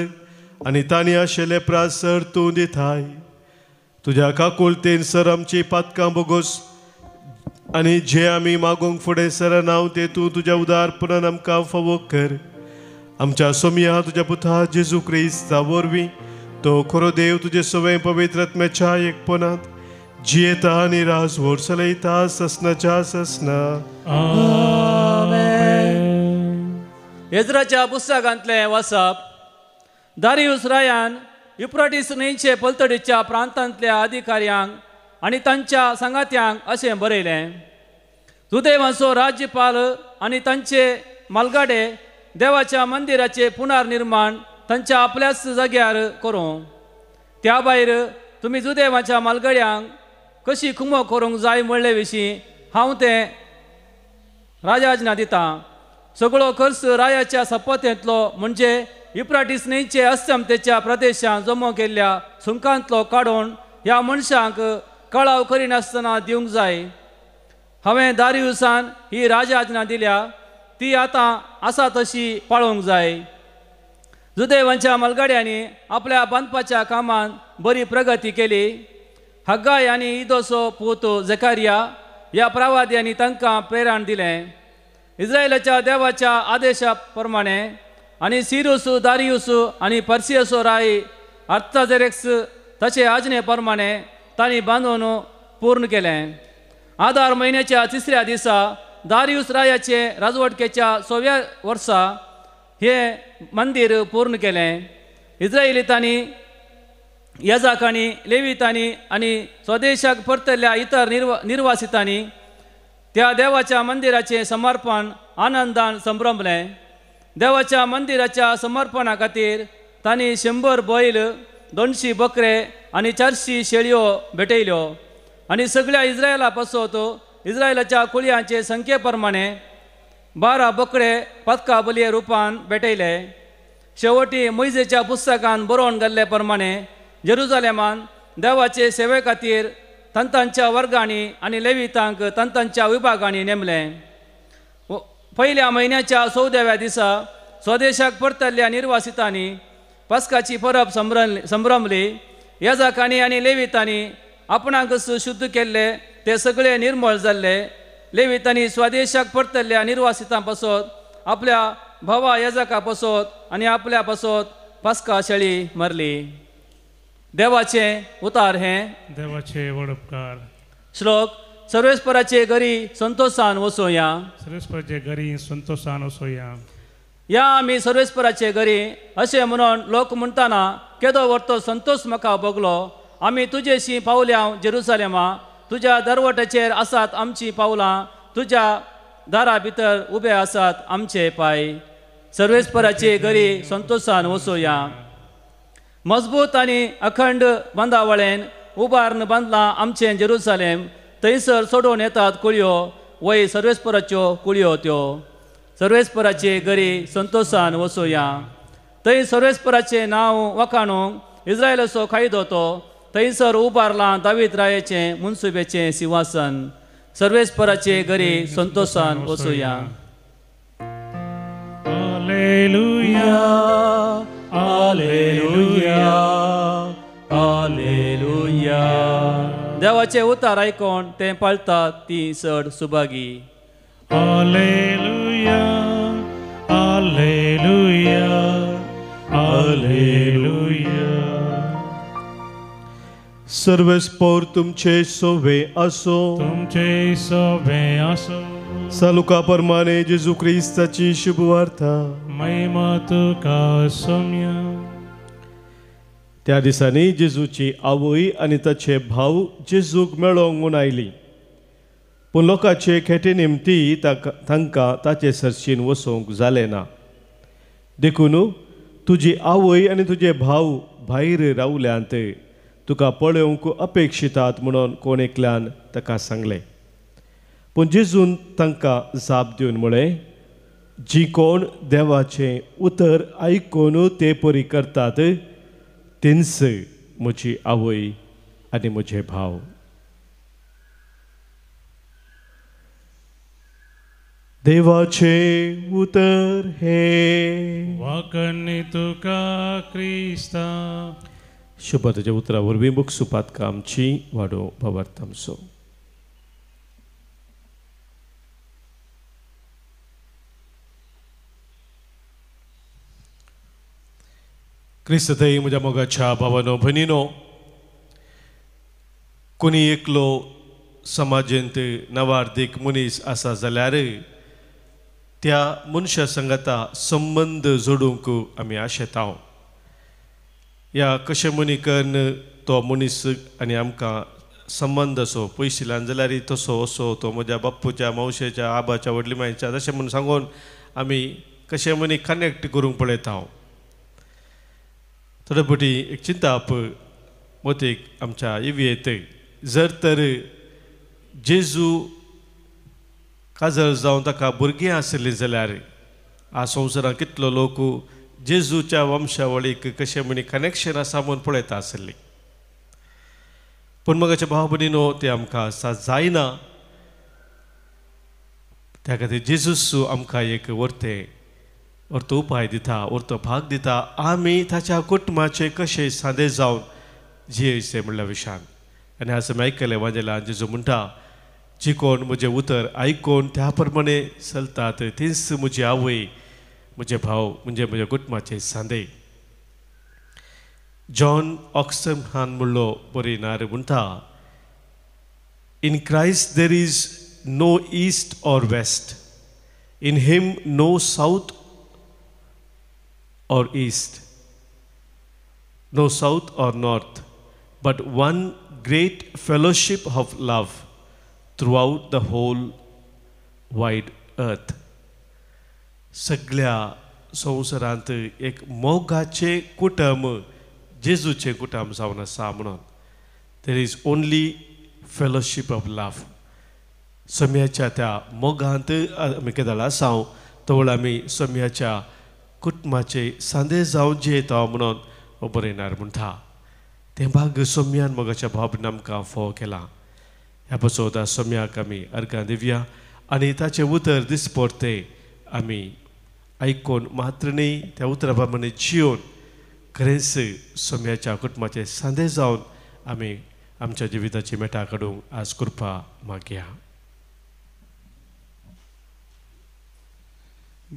आनी तांणी आशिल्ले प्रासड तूं दिताय. तुज्या काकुळतेन सर आमची पातकां बगोस आनी जे आमी मागोंक फुडें सरनाव ते तूं तुज्या उदारपणान आमकां फावो कर. आमच्या सोम्या तुज्या पुता जेजू क्रिस्ता वरवीं तो खरो देव तुजे सवय पवित्र आत्म्याच्या एकपणांत जियेता आनी राजवट चलयता ससनाच्या ससना. एजराच्या पुस्तकांतलें वाचप. दारियुस रायान युफ्राटीस न्हंयचे पलतडीच्या प्रांतांतल्या अधिकाऱ्यांक आनी तांच्या सांगात्यांक अशें बरयलें. सुदैवाचो राज्यपाल आनी तांचे मालगाडे देवाच्या मंदिराचे पुनर्निर्माण तांच्या आपल्याच जाग्यार करूं. त्या भायर तुमी जुदेवाच्या मालगाड्यांक कशी कुमो करूंक जाय म्हणले विशीं हांव तें राजाजना दितां. सगळो खर्च रायाच्या सपतेंतलो म्हणजे युफ्राटीस न्हंयचे अस्तमतेच्या प्रदेशांत जमो केल्ल्या सुंकांतलो काडून ह्या मनशांक कळाव करिनासतना दिवंक जाय. हांवें दारियुसान ही राजआज्ञा दिल्या ती आतां आसा तशी पाळोवंक जाय. जुदेवांच्या मालगाड्यांनी आपल्या बांदपाच्या कामांत बरी प्रगती केली. हग्गाय आनी इदोचो पूत झकारिया ह्या प्रवाद्यांनी तांकां प्रेरण दिलें. इस्रायलाच्या देवाच्या आदेशा प्रमाणे आनी सिरूस दारियुस आनी पर्सियसो राय आर्ताजेरेक्स ताचे आज्ञे प्रमाणे तांणी बांदून पूर्ण केलें. आदार म्हयन्याच्या 3ऱ्या दिसा दारियुस रायाचे राजवटकेच्या 6व्या वर्सा हे मंदिर पूर्ण केलें. इस्रायेलीतांनी याजकांनी लेवीतांनी आणि स्वदेशाक परतल्ल्या इतर निर्वासितांनी त्या देवाच्या मंदिराचे समर्पण आनंदान संभ्रमलें. देवाच्या मंदिराच्या समर्पणा खातीर तांणी 100 बैल, 200 बकरे आनी 400 शेळयो भेटयल्यो आनी सगळ्या इस्रायला पासत इस्रायलाच्या कुळयांचे संख्ये प्रमाणे 12 बकरे पदका बलये रुपान भेटयले. शेवटी मोइजेच्या पुस्तकान बरोवन घाल्ले प्रमाणे जेरुजालेमान देवाचे सेवे खातीर तंतांच्या वर्गांनी आनी लेवितांक तंतांच्या विभागांनी नेमले. पहिल्या म्हयन्याच्या 14व्या दिसा स्वदेशाक परतल्ल्या निर्वासितांनी पस्काची परब संभ्रमली. याजकांनी आनी लेवितांनी आपणाकच शुद्ध केल्ले ते सगळे निर्मळ जाल्ले. लेवितांनी स्वदेशाक परतल्ल्या निर्वासितां पासत आपल्या भावा याजका पासत आनी आपल्या पासत पस्का शेळी मारली. देवाचे उतार हे देवाचे वडपकार. श्लोक. सर्वेस्पराचे घरी संतोषान वसोया. सर्वेस्पराचे घरी संतोषान वसोया. या आमी सर्वेस्पराचे घरी अशें म्हणून लोक म्हणटाना केदो व्हरतो संतोष म्हाका भोगलो. आमी तुजेशी पावल्या जेरुसालेमा. तुज्या दरवटाचेर आसात आमची पावलां. तुज्या दारा भितर उबे आसात आमचे पाय. सर्वेस्पराचे घरी संतोषान वसोया. मजबूत आनी अखंड बांदावळेन उबारन बांदलां आमचें जेरुसालेम. थंयसर सोडून येतात कुळयो वय सर्वेस्पराच्यो कुळयो त्यो. सर्वेस्पराचे घरी संतोषान वसोया. थंय सर्वेस्पराचें नांव वखाणूंक इस्रायलाचो कायदो तो. थंयसर उबारलां दावीद रायाचें मुनसुबेचें सिंहासन. सर्वेस्पराचे घरी संतोषान वसोया. Hallelujah hallelujah hallelujah. देवाचे उतार आयकोन ते पाळतात ती चड सुभागी. Hallelujah hallelujah hallelujah. सर्वेस्पोर तुमचे सोवे असो. तुमचे सोवे असो. सालुका प्रमाणे जेजू ख्रिस्ताची शुभवार्ता. महिमा तुका सौम्य. त्या दिसांनी जेजूची आवय आनी ताचे भाव जेजूक मेळोंक म्हूण आयली. पूण लोकांचे खेटे निमती तांकां ताचे सर्शीन वचोंक जालें ना. देखून तुजी आवय आनी तुजे भाव भायर रावल्यांत तुका पळोवंक अपेक्षितात म्हणून कोण एकल्यान ताका सांगलें. पूण जेजून तांकां जाप दिवन म्हळें, जी कोण देवाचें उतर आयकून ते परी करतात तेंच म्हजी आवय आनी म्हजे भाव. देवाचे उतर हे. वाकणी तुका क्रिस्ता. शुभतेच्या उतरा वरवीं मुखसुपातका आमची वाडो भावार्थ आमचो. क्रिस्त थंय म्हज्या मोगाच्या भावानो भयणीनो, कोणी एकलो समाजेंत नवार्दीक मनीस आसा जाल्यार त्या मनशा संगता संबंध जोडूंक आमी आशेता. या कशे मनीकन तो मनीस आनी आमकां संबंध असो पयशिल्ल्यान जाल्यार तसो असो तो म्हज्या बापूच्या मावशेच्या आबाच्या व्हडली मांयच्या तशें म्हणून सांगून आमी कशे मनी कनेक्ट करूंक पळयता. थोडे फावटी एक चिंताप मतीक आमच्या येवयेत, जर तर जेजू काजळ जावन ताका भुरगीं आसलीं जाल्यार आ संवसारांत कितलो लोक जेजूच्या वंशावळीक कशें म्हणी कनेक्शन आसा म्हूण पळयता आसली. पूण मगाच्या भाव भयणीनो तें आमकां जायना. त्या खातीर जेजूस आमकां एक व्हरतो उपाय दिता, व्हरतो भाग दिता. आमी ताच्या कुटुंबाचे कशे सादे जावन जियेचे म्हणल्या विशयान. आनी आज आमी आयकलें वांजेलान जेजू म्हणटा, जी कोण म्हजें उतर आयकून त्या प्रमाणे चलतात तीच म्हजी आवय, म्हजे भाव म्हणजे म्हज्या कुटुंबाचे सांदे. जॉन ऑक्सफर्ड हान म्हणलो बरी नार म्हणटा, In Christ there is no east or west. In him no south or east, no south or north, but one great fellowship of love throughout the whole wide earth. सगळ्या संवसारांत एक मोगाचे कुटुंब जेजूचे कुटुंब जावन आसा म्हणून there is only fellowship of love. सोम्याच्या त्या मोगांत आमी केदाळा साव तवळ आमी सोम्याच्या कुटुंबाचे सांदे जावन जियेता म्हणून हो बरयणार म्हणटा. तें भाग सोम्यान मोगाच्या भावनान आमकां फोव केला. ह्या बसोवता सोम्याक आमी अर्गां दिवया आनी ताचें उतर दिसपरते आमी आयकून मात्र न्ही त्या उतरा प्रमाणे जियोन खरेंच सोम्याच्या कुटुंबाचे सांदे जावन आमी आमच्या जिविताची मेटा काडूंक आज कृपा मागया.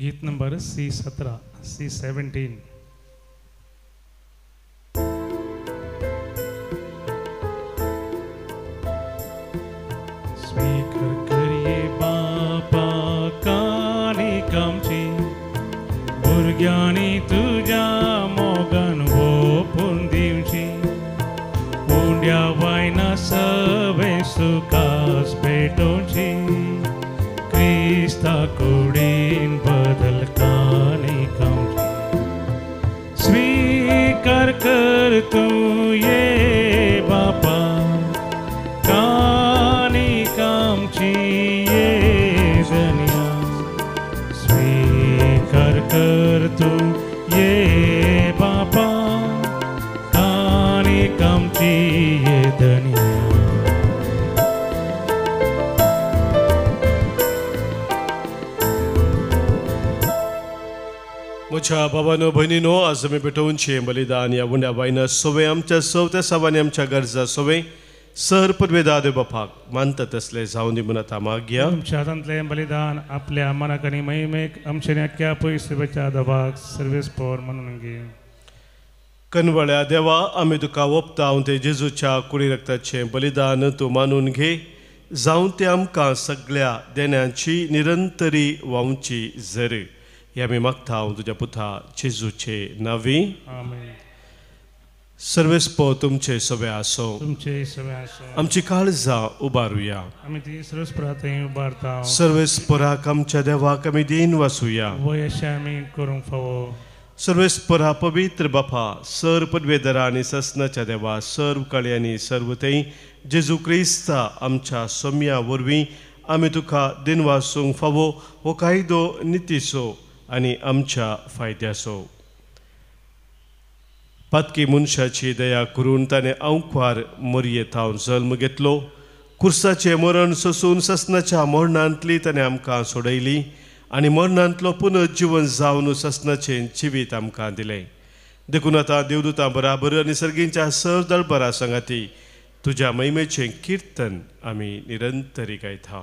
गीत नंबर C17 C17. स्वीकार करिये बापा कानिक आमची भुरग्यांनी तुज्या मोगान ओपून दिवची. उंड्या वायना सवे सुखास भेटोवची. क्रिस्ता कुडीन बदल कानिक आमची. स्वीकार कर तूं ये बापा कानिक आमची ये दुनिया. स्वीकार कर तूं ये बापा कानिक आमची ये दुनिया. म्हज्या बाबानो भयणीनो आज आमी पेटोवनचें बलिदान ह्या उंड्या बायना सोवे आमच्या सवत्या सावांनी आमच्या गरजा सोवे सर पदवेदा देव बापाक मानता तसले जावन दी म्हणून आतां मागया. आमच्या हातांतलें बलिदान आपल्या मनाक आनी महिमेक आमच्या आख्या पयसुबेच्या दबाक सर्वेस्पोर म्हणून घे. कनवळ्या देवा आमी तुका ओपता हांव ते जेजूच्या कुडी रक्ताचें बलिदान तूं मानून घे. जावं ते आमकां सगळ्या देण्यांची निरंतरी व्हांवची झर. हे आमी मागता हांव तुज्या पुता जेजूचे नांवी. आमेन. सर्वेस्पो तुमचे सवे आसो. तुमचे सवे आसो. आमची काळजां उबारुया. आमी ती सर्वस्परा थंय उबारता. सर्वेस्पराक आमच्या देवाक आमी दिन वासुया. वयशें आमी करूंक फावो. सर्वेस्परा पवित्र बापा सर पदवेदरा आनी ससनाच्या देवा सर्व कळ्यांनी सर्व थंय जेजू क्रिस्ता आमच्या सोम्या वरवीं आमी तुका दिन वासूंक फावो हो कायदो नितीसो आनी आमच्या फायद्याचो. पातकी मनशाची दया करून ताणें अवंकार मरयेतावन जल्म घेतलो. कुर्साचें मरण सोसून ससनाच्या मरणांतली ताणें आमकां सोडयली आनी मरणांतलो पुनर्जीवन जावन ससनाचें जिवीत आमकां दिलें. देखून आतां देवदूतां बराबर आनी सर्गींच्या सर दळपरा सांगाती तुज्या महिमेचें कीर्तन आमी निरंतरी गायता.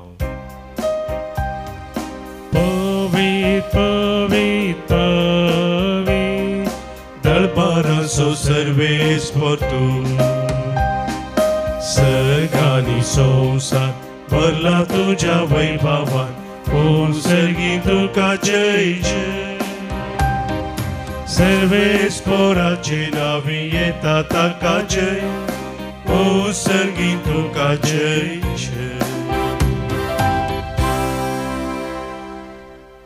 पवित्र पवित्र पवित्र दळपराचो सर्वेस्पर तूं सर्गांनी संवसार भरला तुज्या वैभवान. कोण सर्गी तुका जय जय. सर्वेस्पराचे नावी येता ताका जय. ओ सर्गी तुका जय जय.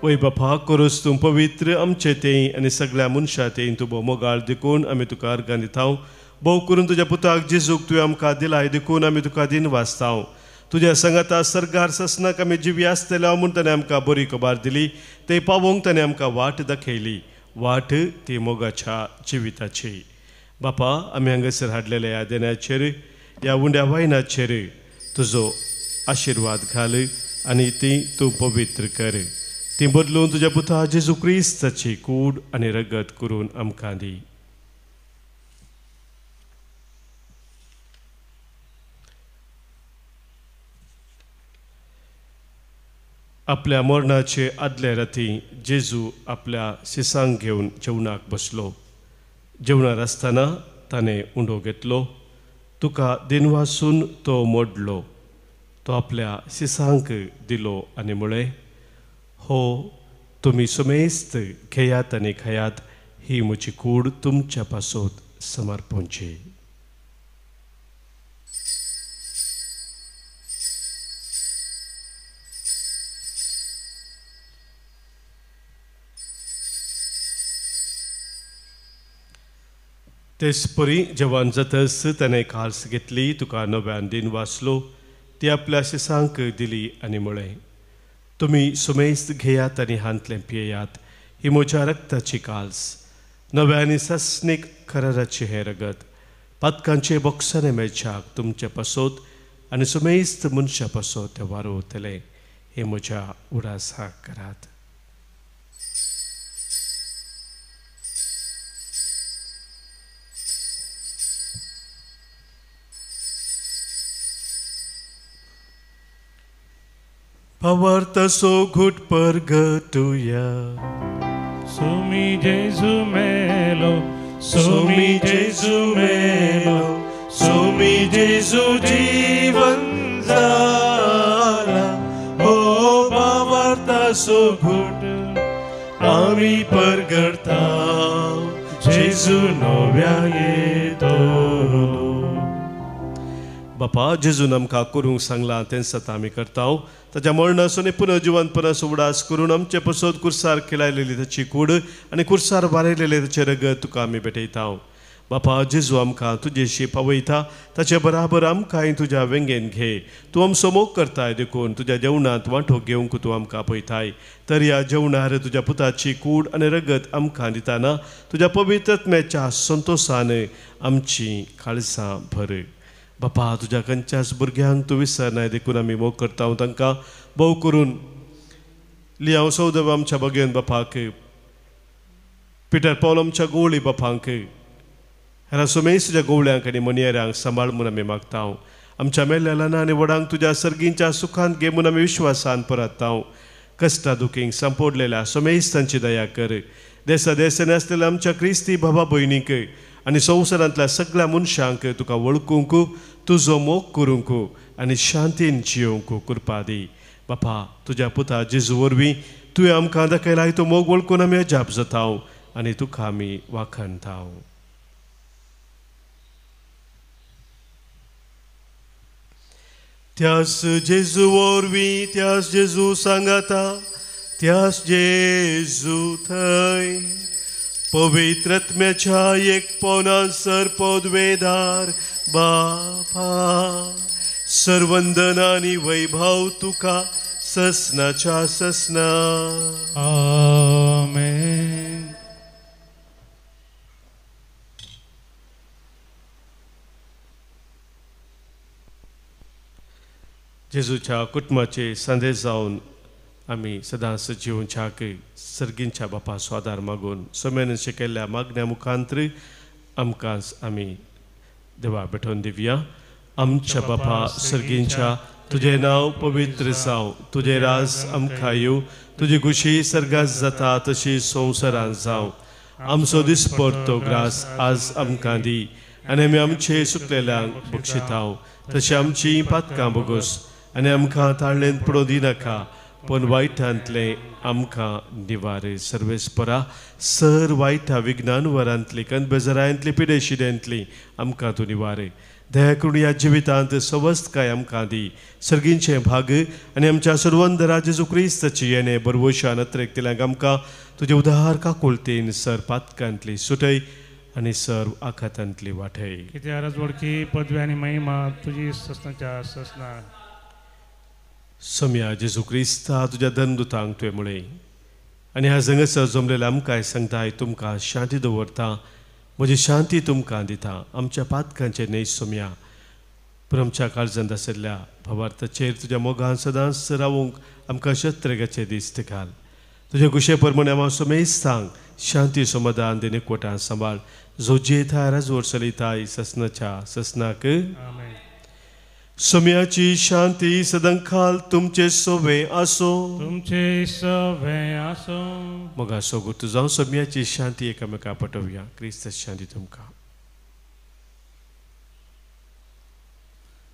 वै बापा करूस तूं पवित्र आमचे तें आनी सगळ्या मनशां तें तुबो मोगाळ देखून आमी तुका अर्गां दितांव. भोव करून तुज्या पुताक जेजूक तुवें आमकां दिलाय देखून आमी तुका दिन वाचतांव. तुज्या संगता सरगार ससनाक आमी जिवी आसतले म्हूण ताणें आमकां बरी खबर दिली. ते पावोवंक ताणें आमकां वाट दाखयली. वाट ती मोगाच्या जिविताची. बापा आमी हांगासर हाडलेल्या ह्या देण्याचेर ह्या उंड्या वायनाचेर तुजो आशिर्वाद घाल आनी ती तूं पवित्र कर. ती बदलून तुज्या पुता जेजू क्रिस्ताची कूड आनी रगत करून आमकां दी. आपल्या मरणाचे आदले राती जेजू आपल्या शिसांक घेवन जेवणाक बसलो. जेवणार आसतना ताणें उंडो घेतलो. तुका दिन वासून तो मोडलो. तो आपल्या शिसांक दिलो आनी म्हळे, हो तुम्ही सुमेस्त घेयात आनी खायात, ही म्हजी कूड तुमच्या पासत समर्पूंची. तेच परी जेवण जातस ताणें खास घेतली, तुका नव्यान दिन वाचलो, ती आपल्या शिसांक दिली आनी म्हळें, तुमी सुमेस्त घेयात आनी हांतलें पियेयात, ही म्हज्या रक्ताची काल्स, नव्या आनी सस्नीक कराराची हें रगत, पातकांचे बोक्साने मेळच्याक तुमचे पासत आनी सुमेस्त मनशा पासत ते वारोवतले, हे म्हज्या उडासाक करात. Pavarta so good purgatoria. Sumi Jesu melo, Sumi Jesu melo, Sumi Jesu jivan zala. Oh, pavarta so good, ami परगडता, Jesu नव्या येतो. बापा जेजून आमकां करूंक सांगलां तें सतां आमी करता. ताच्या मरणासून पुनर्जिवंतपणास उडास करून आमचे पसत कुर्सार खिलायलेली ताची कूड आनी कुर्सार बारयलेले ताचे रगत तुका आमी भेटयता. बापा जेजू आमकां तुजेशी पावयता, ताचे बराबर आमकांय तुज्या वेंगेन घे. तूं आमचो मोग करताय देखून तुज्या जेवणांत वांटो घेवंक तूं आमकां पळयताय. तर ह्या जेवणार तुज्या पुताची कूड आनी रगत आमकां दिताना तुज्या पवित्रत्म्याच्या संतोशान आमची काळजां भर. बापा तुज्या खंयच्याच भुरग्यांक तूं विसरनाय देखून आमी मोग करता. तांकां भोव करून लियांव सौदव आमच्या भगेन बापाक, पिटर पॉल आमच्या गोवळी बापांक, हेरा सुमेस तुज्या गोवळ्यांक आनी मनियऱ्यांक सांबाळ म्हूण आमी मागता. आमच्या मेल्ल्या ल्हान आनी व्हडांक तुज्या सर्गींच्या सुखांत घे म्हूण आमी विश्वासान परतता. कश्टा दुखींक संपोडलेल्या सुमेस तांची दया कर. देसा देसांनी आसलेल्या आमच्या क्रिस्ती भावा भयणीक आनी संवसारांतल्या सगळ्या मनशांक तुका वळखूंक, तुजो मोग करूंक आनी शांतीन जियोंक कृपा दी. बापा तुज्या पुता जेजू वरवीं तुवें आमकां दाखयलाय तो मोग वळखून आमी अजाप जाता आनी तुका आमी वाखणता. त्याच जेजू वरवीं, त्याच जेजू सांगाता, त्याच जेजू थंय पवित्रत्म्याच्या एकपणान सरपदवेदार बापा, सर्वंदन आनी वैभव तुका ससनाच्या ससना. आमेन. जेजूच्या कुटुंबाचे संदेश जावन आमी सदांच जिवनच्याक सर्गींच्या बापा स्वादार मागून सोम्यान शिकयल्ल्या मागण्या मुखांतर आमकां आमी देवा भेटोवन दिवया. आमच्या बापा सर्गींच्या, तुजें नांव पवित्र जावं, तुजें राज आमकां येवं, तुजी खुशी सर्गांत जाता तशी संवसारांत जावं. आमचो दिसपडतो ग्रास आज आमकां दी आनी आमी आमचे सुकलेल्यांक बक्षिता. तशी आमची पातकां बोगोस आनी आमकां ताळणेंत पडों दिनाका, पण वायटांतले आमकां निवार. सर्वेस्परा सर वायटा विज्ञान वरांतली कणबेजारांतली पिडेशिड्यांतली आमकां तूं निवार. दया करून ह्या जिवितांत सवस्थकाय आमकां दी. सर्गींचे भाग आनी आमच्या सर्वंदरा जेजू क्रिस्ताची येणे बरवशान अत्रेकतल्यांक आमकां तुजे उदार काकुळतेन सर पातकांतली सुटय आनी सर आखातांतली वाटय. कित्या राजवडकी पदवी आनी महिमा तुजी ससनाच्या ससना. सोम्या जेजू क्रिस्ता तुज्या धनदुतांक तुवें म्हळें आनी ह्या जंगसर जमलेल्या आमकांय सांगताय, तुमकां शांती दवरता, म्हजी शांती तुमकां दिता. आमच्या पातकांचे न्हय सोम्या, पूण आमच्या काळजांत आशिल्ल्या भावार्थाचेर तुज्या मोगान सदांच रावूंक आमकां शस्त्रगाचे दिश्ट घाल. तुजे कुशे प्रमाणे आमी सोमेस सांग, शांती समाधान दिन एकवटान सांबाळ. जो जेथाय राजवट चलयताय ससनाच्या ससनाक. आमेन. सोम्याची शांती सदांखाल तुमचे सोबे आसो. तुमचे सवे आसो. मोगा सोगूत जावं सोम्याची शांती एकामेका पटोवया. क्रिस्त शांती तुमकां.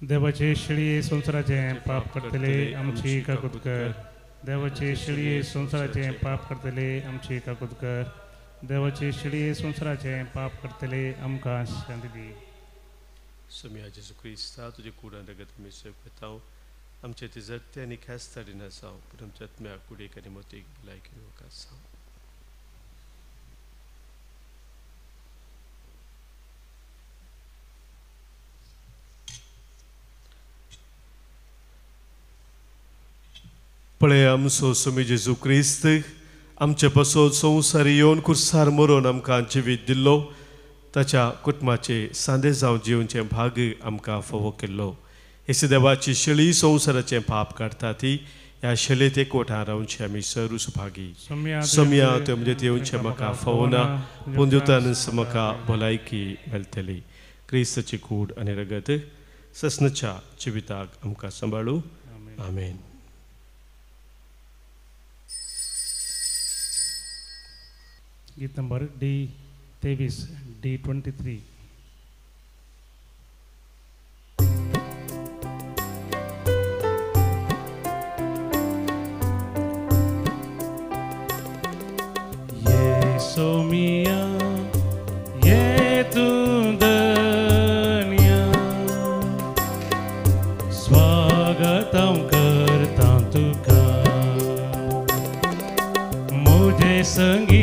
देवाचे शिळी संसाराचे पाप करतले आमची काकूत कर. देवाचे शिळी संसाराचे पाप करतले आमची काकूत कर. देवाचे शिळी संसाराचे पाप करतले आमकां शांती दी. Somia Jesu Krista, तुझे कुडान रगत मी सेवकताव आमचे ते जगते आणि ख्यास्ताडी नसाव पण आमच्या आत्म्या कुडे कधी मोती लायकी होका साव. पळय आमचो स्वामी जेजू क्रिस्त आमचे पासो संवसार येवन कुर्सार मरोन आमकां जिवीत दिल्लो ताच्या कुटुंबाचे सांदे जावं जिवनचे भाग आमकां फोव केल्लो. हेच देवाची शेळी संवसाराचे पाप काडटा ती ह्या शेळेत एकवटां रावचे आमी सर सुभागी. सोम्या त्यो म्हणजे येवचे म्हाका फोवना पूण दिवतान म्हाका भलायकी मेळटली. क्रिस्ताची कूड आनी रगत ससनच्या जिविताक आमकां सांबाळू. आमेन. गीत नंबर D23 D23. ये सोमिया ये तू दनिया स्वागतम करता तुका मुझे संगी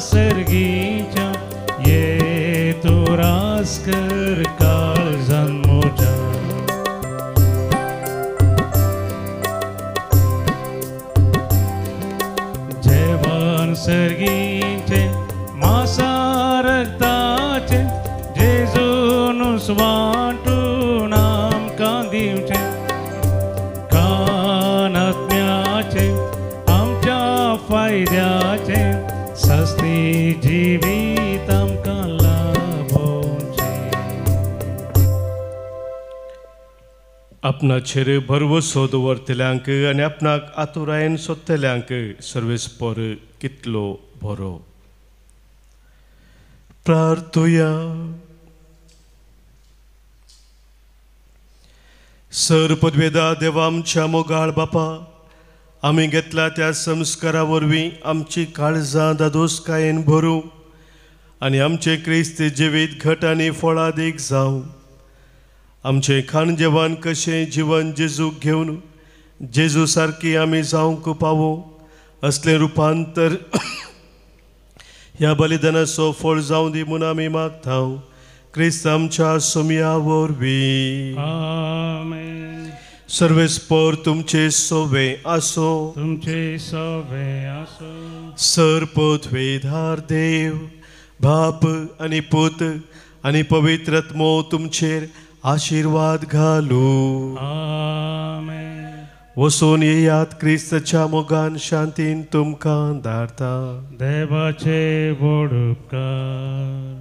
सर्गीच्या ये तो रास्कर काळ जन्मोजा जेवण सर्गीचे मासा रक्ताचे जेजून वाटून आमकां दिवचे कानात्म्याचे आमच्या फायद्याचे सस्ती जिवीत आमकां लाभोवचें. आपणाचेर भरवसो दवरतल्यांक आनी आपणाक आतुरायेन सोदतल्यांक सर्वेस्पर कितलो बरो. प्रार्थुया. सर पदवेदा देवा आमच्या मोगाळ बापा आमी घेतला त्या संस्कारा वरवीं आमची काळजां दादोसकायेन भरूं आनी आमचे क्रिस्त जिवीत घट आनी फळादीक जावं. आमचें खाण जेवण कशें जिवन जेजूक घेवन जेजू सारकी आमी जावंक पावो असलें रुपांतर ह्या बलिदानाचो फळ जावं दी म्हूण आमी मागतांव. क्रिस्त आमच्या सोम्या वरवीं. आमेन. सर्वेस्पर तुमचे सोवे आसो. तुमचे सोवे आसो. सरपदवेधार देव बाप आनी पूत आनी पवित्र आत्मो तुमचेर आशीर्वाद घालू. आमेन. वचून येयात क्रिस्ताच्या मोगान शांतीन तुमकां धाडटा. देवाचे व्हड उपकार.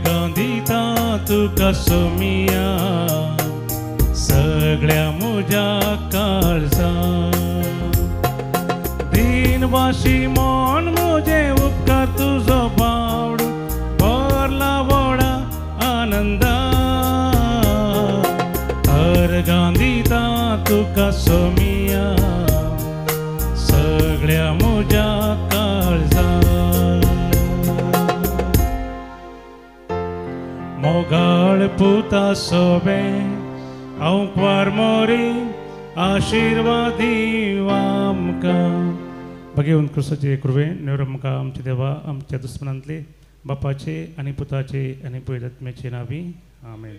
गांधीता तुका सोमिया सगळ्या म्हज्या काळजां दिनवाशी मन म्हजे उपकार तुजो बावडो भरला व्हडा आनंदा. गांधीता तुका सोमिया सगळ्या म्हज्या काळजां मोगाळ पुता सोबे औंकवार मोरी आशीर्वाद दिव आमकां. भगवंत क्रिस्ताचे कृपेन नेवर आमकां आमचे देवा आमच्या दुस्मनांतले बापाचे आनी पुताचे आनी पवित्र आत्म्याचे नांवी. आमेन.